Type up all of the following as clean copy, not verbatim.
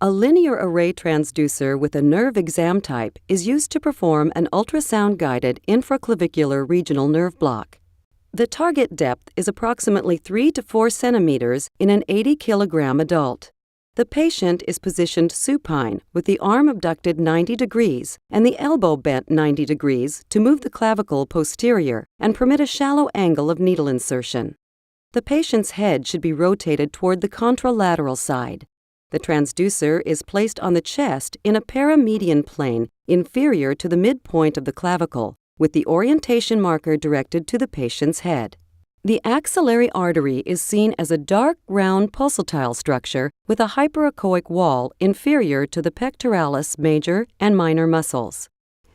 A linear array transducer with a nerve exam type is used to perform an ultrasound-guided infraclavicular regional nerve block. The target depth is approximately 3 to 4 centimeters in an 80-kilogram adult. The patient is positioned supine with the arm abducted 90 degrees and the elbow bent 90 degrees to move the clavicle posterior and permit a shallow angle of needle insertion. The patient's head should be rotated toward the contralateral side. The transducer is placed on the chest in a paramedian plane inferior to the midpoint of the clavicle, with the orientation marker directed to the patient's head. The axillary artery is seen as a dark, round pulsatile structure with a hyperechoic wall inferior to the pectoralis major and minor muscles.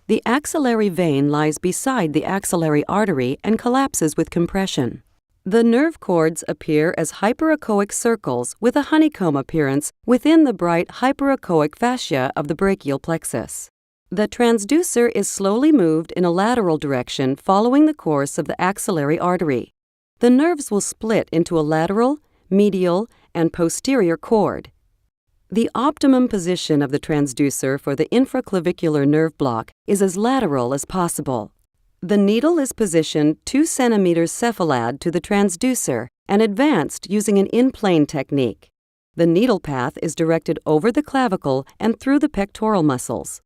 The axillary vein lies beside the axillary artery and collapses with compression. The nerve cords appear as hyperechoic circles with a honeycomb appearance within the bright hyperechoic fascia of the brachial plexus. The transducer is slowly moved in a lateral direction following the course of the axillary artery. The nerves will split into a lateral, medial, and posterior cord. The optimum position of the transducer for the infraclavicular nerve block is as lateral as possible. The needle is positioned 2 centimeters cephalad to the transducer and advanced using an in-plane technique. The needle path is directed over the clavicle and through the pectoral muscles.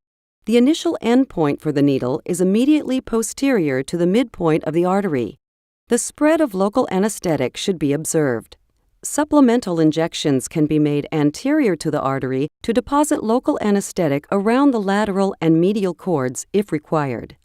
The initial endpoint for the needle is immediately posterior to the midpoint of the artery. The spread of local anesthetic should be observed. Supplemental injections can be made anterior to the artery to deposit local anesthetic around the lateral and medial cords if required.